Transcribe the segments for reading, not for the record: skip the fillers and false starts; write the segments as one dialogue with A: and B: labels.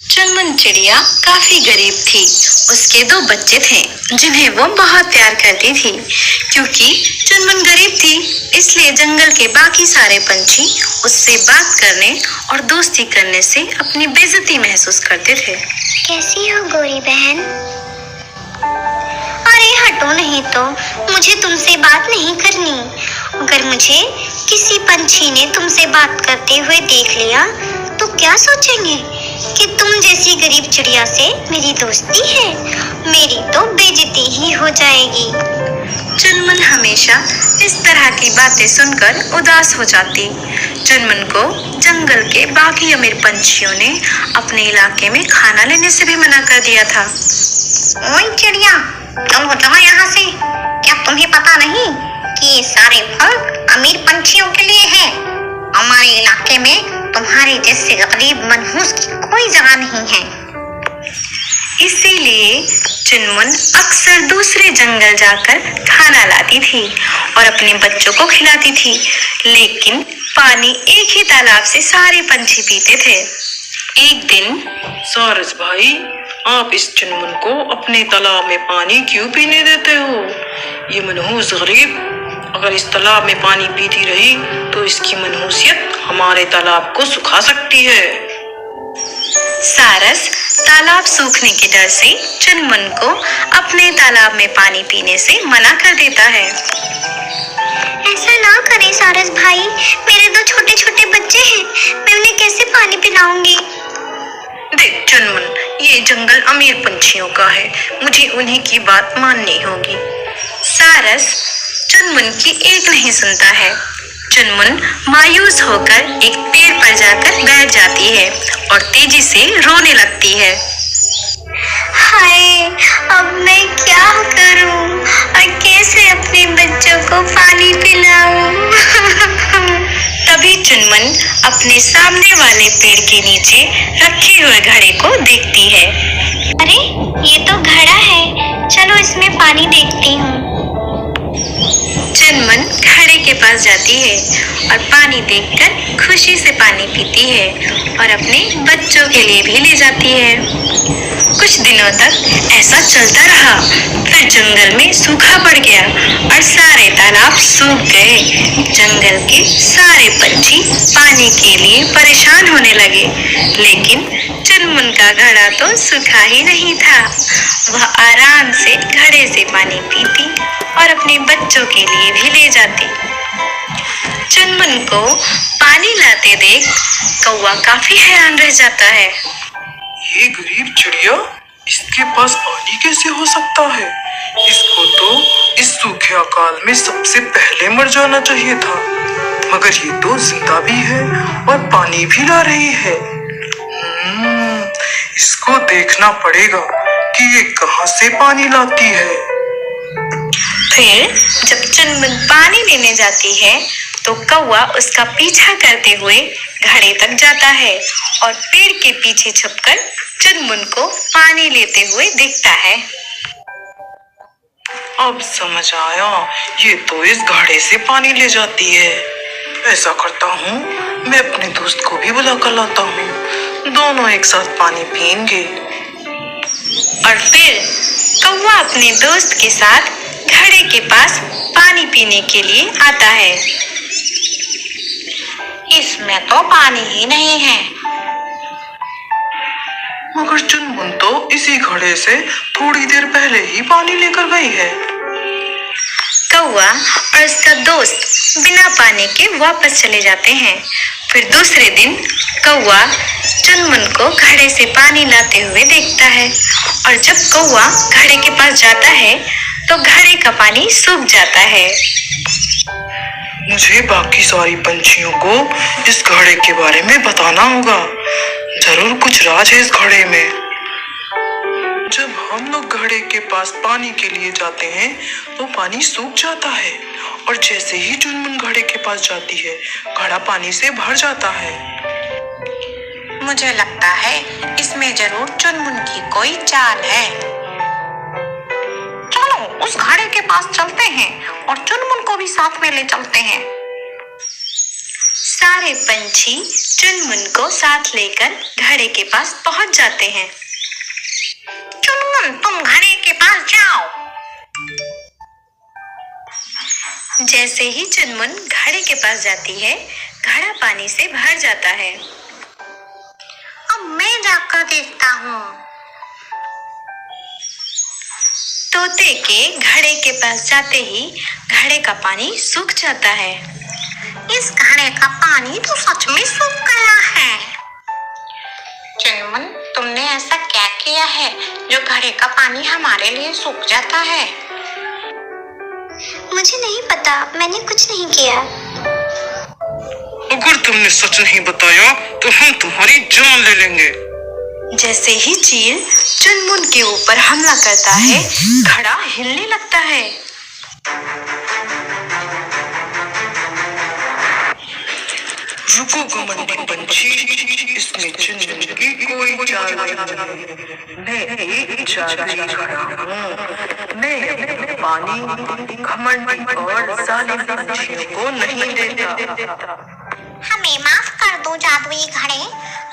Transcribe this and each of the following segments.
A: चुनमुन चिड़िया काफी गरीब थी। उसके दो बच्चे थे जिन्हें वो बहुत प्यार करती थी। क्योंकि चुनमुन गरीब थी, इसलिए जंगल के बाकी सारे पंछी उससे बात करने और दोस्ती करने से अपनी बेइज्जती महसूस करते थे।
B: कैसी हो गोरी बहन? अरे हटो, नहीं तो मुझे तुमसे बात नहीं करनी। अगर मुझे किसी पंछी ने तुमसे बात करते हुए देख लिया तो क्या सोचेंगे कि तुम जैसी गरीब चिड़िया से मेरी दोस्ती है। मेरी तो बेइज्जती ही हो जाएगी।
A: चुनमुन हमेशा इस तरह की बातें सुनकर उदास हो जाती। चुनमुन को जंगल के बाकी अमीर पंछियों ने अपने इलाके में खाना लेने से भी मना कर दिया था।
B: ओए चिड़िया, चलो जाओ यहाँ से। क्या तुम्हें पता नहीं कि ये सारे फल अमीर पंछियों के लिए हैं? हमारे इलाके में तुम्हारे जैसे गरीब मनहूस की कोई जगह नहीं है।
A: इसीलिए चुनमुन अक्सर दूसरे जंगल जाकर खाना लाती थी और अपने बच्चों को खिलाती थी। लेकिन पानी एक ही तालाब से सारे पंछी पीते थे। एक दिन
C: सारस भाई, आप इस चुनमुन को अपने तालाब में पानी क्यों पीने देते हो? ये मनहूस गरीब अगर इस तालाब में पानी पीती रही तो इसकी मनहूसियत हमारे तालाब को सुखा सकती है।
A: सारस तालाब सूखने के डर से चुनमुन को अपने तालाब में पानी पीने से मना कर देता है।
B: ऐसा ना करें सारस भाई, मेरे दो छोटे छोटे बच्चे हैं, मैं उन्हें कैसे पानी पिलाऊंगी?
A: देख चुनमुन, ये जंगल अमीर पंछियों का है, मुझे उन्हीं की बात माननी होगी। सारस चुनमुन की एक नहीं सुनता है। चुनमुन मायूस होकर एक पेड़ पर जाकर बैठ जाती है और तेजी से रोने लगती है।
B: हाय, अब मैं क्या करूं और कैसे अपने बच्चों को पानी पिलाऊं?
A: तभी चुनमुन अपने सामने वाले पेड़ के नीचे रखे हुए घड़े को देखती है।
B: अरे ये तो घड़ा है, चलो इसमें पानी देखती हूँ।
A: चुनमुन घड़े के पास जाती है और पानी देखकर खुशी से पानी पीती है और अपने बच्चों के लिए भी ले जाती है। कुछ दिनों तक ऐसा चलता रहा। फिर जंगल में सूखा पड़ गया और सारे तालाब सूख गए। जंगल के सारे पंछी पानी के लिए परेशान होने लगे। लेकिन चुनमुन का घड़ा तो सूखा ही नहीं था। वह आराम से घड़े से पानी पीती और अपने बच्चों के लिए भी ले जाती। चुनमुन को पानी लाते देख कौवा काफी हैरान रह जाता है।
C: ये गरीब चिड़िया, इसके पास पानी कैसे हो सकता है? इसको तो इस सूखे अकाल में सबसे पहले मर जाना चाहिए था, मगर ये तो जिंदा भी है और पानी भी ला रही है। इसको देखना पड़ेगा कि ये कहाँ से पानी लाती है।
A: फिर जब चुनमुन पानी लेने जाती है तो कौवा उसका पीछा करते हुए घड़े तक जाता है और पेड़ के पीछे छुपकर चुनमुन को पानी लेते हुए देखता है।
C: अब समझ आया, ये तो इस घड़े से पानी ले जाती है। ऐसा करता हूँ, मैं अपने दोस्त को भी बुला कर लाता हूँ, दोनों एक साथ पानी पियेंगे।
A: और फिर कौवा अपने दोस्त के साथ घड़े के पास पानी पीने के लिए आता है।
B: इसमें तो पानी ही नहीं है।
C: मगर चुनमुन तो इसी घड़े से थोड़ी देर पहले ही पानी लेकर गई है।
A: कौवा और उसका दोस्त बिना पानी के वापस चले जाते हैं। फिर दूसरे दिन कौवा चुनमुन को घड़े से पानी लाते हुए देखता है और जब कौवा घड़े के पास जाता है तो घड़े का पानी सूख जाता है।
C: मुझे बाकी सारी पंछियों को इस घड़े के बारे में बताना होगा। जरूर कुछ राज है इस घड़े में। जब हम लोग घड़े के पास पानी के लिए जाते हैं तो पानी सूख जाता है और जैसे ही चुनमुन घड़े के पास जाती है, घड़ा पानी से भर जाता है।
B: मुझे लगता है इसमें जरूर चुनमुन की कोई चाल है। चलो उस घड़े के पास चलते हैं और चुनमुन को भी साथ में ले चलते हैं।
A: सारे पंछी चुनमुन को साथ लेकर घड़े के पास पहुंच जाते हैं।
B: चुनमुन, तुम घड़े के पास जाओ।
A: जैसे ही चुनमुन घड़े के पास जाती है, घड़ा पानी से भर जाता है।
B: अब मैं जाकर देखता हूँ।
A: तोते के घड़े के पास जाते ही घड़े का पानी सूख जाता है।
B: इस घड़े का पानी तो सच में सूख गया है। चुनमुन, तुमने ऐसा क्या किया है जो घड़े का पानी हमारे लिए सूख जाता है? मुझे नहीं पता, मैंने कुछ नहीं किया।
C: अगर तुमने सच नहीं बताया तो हम तुम्हारी जान ले लेंगे।
A: जैसे ही चील चुनमुन के ऊपर हमला करता है, घड़ा हिलने लगता है।
C: रुको घमंडी पंछी, इसमें चुनमुन की कोई चाल नहीं। मैं एक जादुई घड़ा हूँ। मैं अपने पानी घमंडी और जालिम पंछियों को नहीं देता।
B: हमें माफ कर दो जादुई घड़े,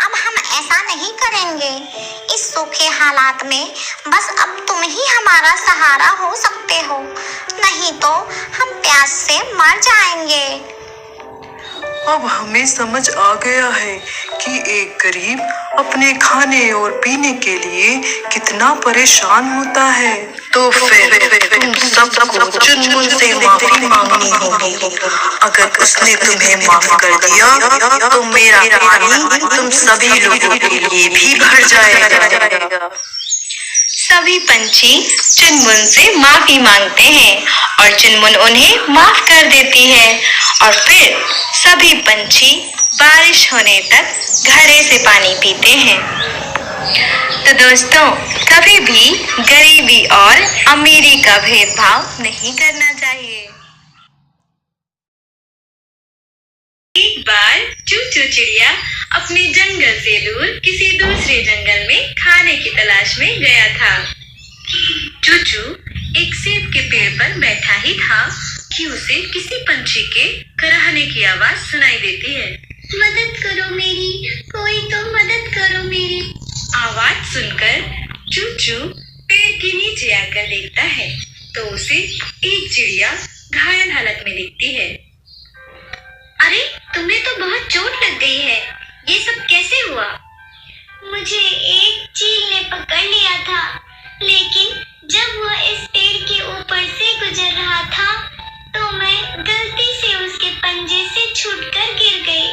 B: अब हम ऐसा नहीं करेंगे। इस सूखे हालात में बस अब तुम ही हमारा सहारा हो सकते हो, नहीं तो हम प्यास से मर जाएंगे।
C: अब हमें समझ आ गया है कि एक गरीब अपने खाने और पीने के लिए कितना परेशान होता है। तो फिर तुम सबको चुनमुन से माफी मांगनी होगी। अगर उसने तुम्हें माफ कर दिया तो मेरा पानी तुम सभी लोगों के लिए भी भर जाएगा।
A: सभी पंछी चुनमुन से माफी मांगते हैं और चुनमुन उन्हें माफ कर देती है और फिर सभी पंछी बारिश होने तक घड़े से पानी पीते हैं। तो दोस्तों, कभी भी गरीबी और अमीरी का भेदभाव नहीं करना चाहिए। एक बार चूचू चिड़िया अपने जंगल से दूर किसी दूसरे जंगल में खाने की तलाश में गया था। चूचू एक सेब के पेड़ पर बैठा ही था कि उसे किसी पंछी के कराहने की आवाज सुनाई देती है।
B: मदद करो मेरी, कोई तो मदद करो मेरी।
A: आवाज सुनकर चूचू पेड़ के नीचे आकर देखता है तो उसे एक चिड़िया घायल हालत में दिखती है।
B: अरे, तुम्हें तो बहुत चोट लग गई है, ये सब कैसे हुआ? मुझे एक चील ने पकड़ लिया था, लेकिन जब वह इस पेड़ के ऊपर से गुजर रहा था तो मैं गलती से उसके पंजे से छूटकर गिर गई।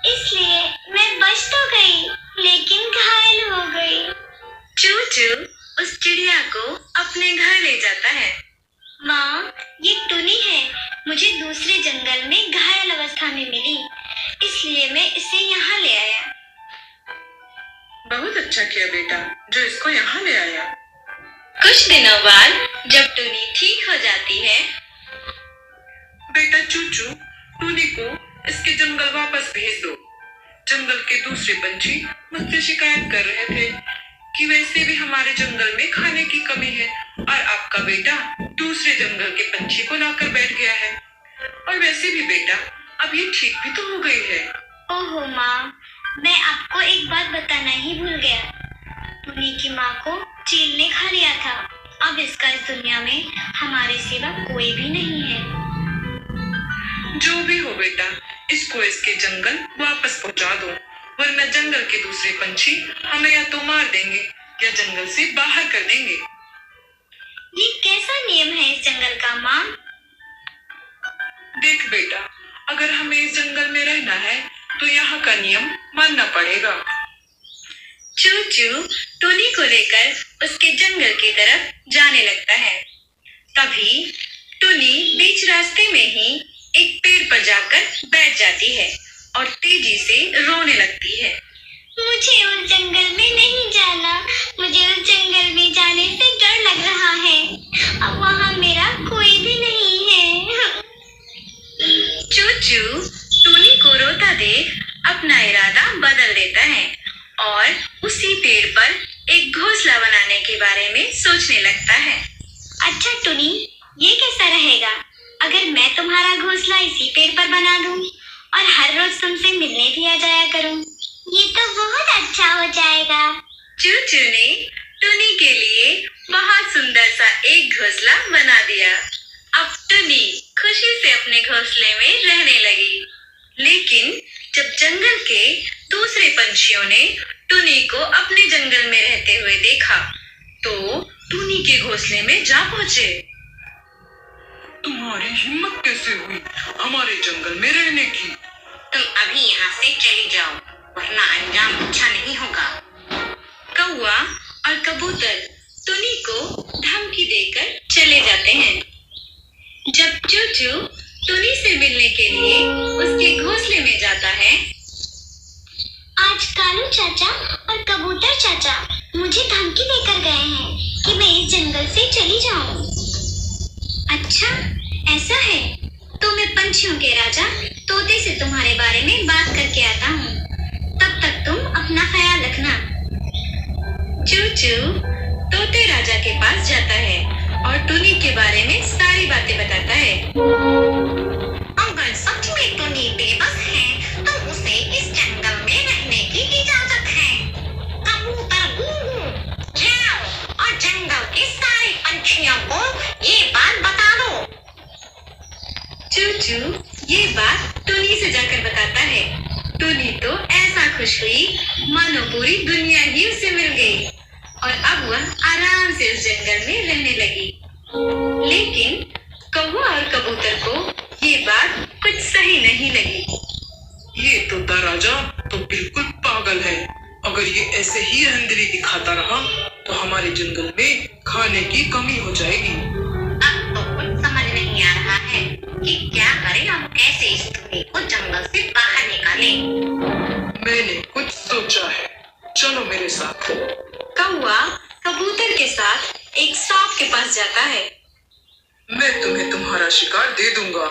B: इसलिए मैं बच तो गई, लेकिन घायल हो गई।
A: चूचू उस चिड़िया को अपने घर ले जाता है।
B: माँ, ये टुनी है, मुझे दूसरे जंगल में घायल अवस्था में मिली, इसलिए मैं इसे यहाँ ले आया।
C: बहुत अच्छा किया बेटा जो इसको यहाँ ले आया।
A: कुछ दिनों बाद जब टुनी ठीक हो जाती है,
C: बेटा चूचू, टूनी को इसके जंगल वापस भेज दो। जंगल के दूसरे पंछी मुझसे शिकायत कर रहे थे कि वैसे भी हमारे जंगल में खाने की कमी है और आपका बेटा दूसरे जंगल के पंछी को लाकर बैठ गया है। और वैसे भी बेटा अब ये ठीक भी तो हो गई है।
B: ओहो माँ, मैं आपको एक बात बताना ही भूल गया। टुनी की माँ को चील ने खा लिया था। अब इसका इस दुनिया में हमारे सिवा कोई भी नहीं है।
C: जो भी हो बेटा, इसको इसके जंगल वापस पहुंचा दो, वरना जंगल के दूसरे पंछी हमें या तो मार देंगे या जंगल से बाहर कर देंगे।
B: ये कैसा नियम है इस जंगल का माँ?
C: देख बेटा, अगर हमें इस जंगल में रहना है तो यहाँ का नियम मानना पड़ेगा।
A: चूचू टुनी को लेकर उसके जंगल की तरफ जाने लगता है। तभी टुनी बीच रास्ते में ही एक पेड़ पर जाकर बैठ जाती है और तेजी से रोने लगती है।
B: मुझे उस जंगल में नहीं जाना, मुझे उस जंगल में जाने से डर लग रहा है। अब वहाँ मेरा कोई भी नहीं है।
A: चूचू टुनी को रोता देख अपना इरादा बदल देता है और उसी पेड़ पर एक घोंसला बनाने के बारे में सोचने लगता है।
B: अच्छा टुनी, ये कैसा रहेगा अगर मैं तुम्हारा घोंसला इसी पेड़ पर बना दूं? और हर रोज तुमसे मिलने भी आ जाया करूं। ये तो बहुत अच्छा हो जाएगा।
A: चूचू ने टुनी के लिए बहुत सुंदर सा एक घोंसला बना दिया। अब टुनी खुशी से अपने घोंसले में रहने लगी। लेकिन जब जंगल के दूसरे पंछियों ने टुनी को अपने जंगल में रहते हुए देखा, तो टुनी के घोंसले में जा पहुंचे।
C: तुम्हारी हिम्मत कैसे हुई हमारे जंगल में रहने की?
A: तुम अभी यहाँ से चली जाओ, वरना अंजाम अच्छा नहीं होगा। कौवा और कबूतर टुनी को धमकी देकर चले जाते हैं। जब चूचू टुनी से मिलने के लिए उसके घोंसले में जाता है,
B: आज कालू चाचा और कबूतर चाचा मुझे धमकी देकर गए हैं कि मैं इस जंगल से चली जाऊं।
A: अच्छा ऐसा है, तो मैं पंछियों के राजा तोते से तुम्हारे बारे में बात करके आता हूँ। तब तक तुम अपना ख्याल रखना। चूचू तोते राजा के पास जाता है और टुनी के बारे में सारी बातें बताता है।
B: अगर सच में टुनी बेबस है तो उसे इस जंगल में रहने की इजाजत है। कबूतर गूगू जाओ और जंगल के सारे पंछियों को ये बात बता दो।
A: चूचू ये बात टुनी से जाकर बताता है। टुनी तो ऐसा खुश हुई मानो पूरी दुनिया ही उसे मिल गई और अब वह आराम से उस जंगल में रहने लगी। लेकिन कौवा और कबूतर को ये बात कुछ सही नहीं लगी।
C: ये तोता राजा तो बिल्कुल पागल है। अगर ये ऐसे ही रहंदरी दिखाता रहा तो हमारे जंगल में खाने की कमी हो जाएगी।
B: अब तो कुछ समझ नहीं आ रहा है कि क्या करें और कैसे इस टुनी को जंगल से बाहर निकालें।
C: मैंने कुछ सोचा है, चलो मेरे साथ।
A: कौवा कबूतर के साथ एक सांप के पास जाता है।
C: मैं तुम्हें तुम्हारा शिकार दे दूंगा,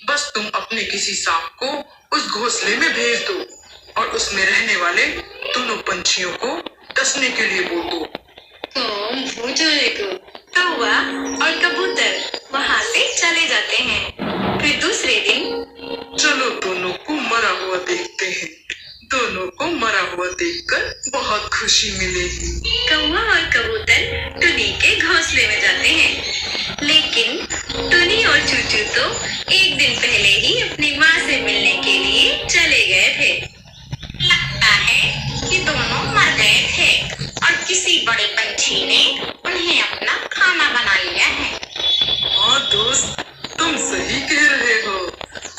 C: बस तुम अपने किसी सांप को उस घोंसले में भेज दो और उसमें रहने वाले दोनों पंछियों को डसने के लिए बोल दो।
A: तुम भूल को कौवा और कबूतर वहां से चले जाते हैं। फिर दूसरे दिन
C: चलो दोनों को मरा हुआ देखते हैं। दोनों को मरा हुआ देखकर बहुत खुशी मिलेगी।
A: कौवा और कबूतर टुनी के घोंसले में जाते हैं। लेकिन टुनी और चूचू तो एक दिन पहले ही अपनी माँ से मिलने के लिए चले गए थे।
B: लगता है कि दोनों मर गए थे और किसी बड़े पंछी ने उन्हें अपना खाना बना लिया है।
C: हाँ दोस्त, तुम सही कह रहे हो।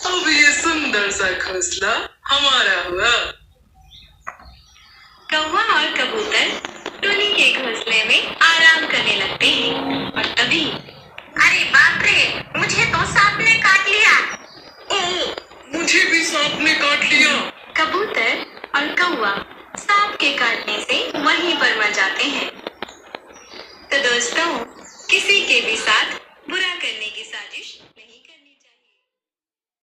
C: अब ये सुंदर सा घोंसला हमारा हुआ।
A: कौवा और कबूतर टुनी के घोंसले में आराम करने लगते हैं और तभी
B: अरे बाप रे, मुझे तो सांप ने काट लिया।
C: ओह, मुझे भी सांप ने काट लिया।
A: कबूतर और कौवा सांप के काटने से वहीं पर मर जाते हैं। तो दोस्तों, किसी के भी साथ बुरा करने की साजिश नहीं।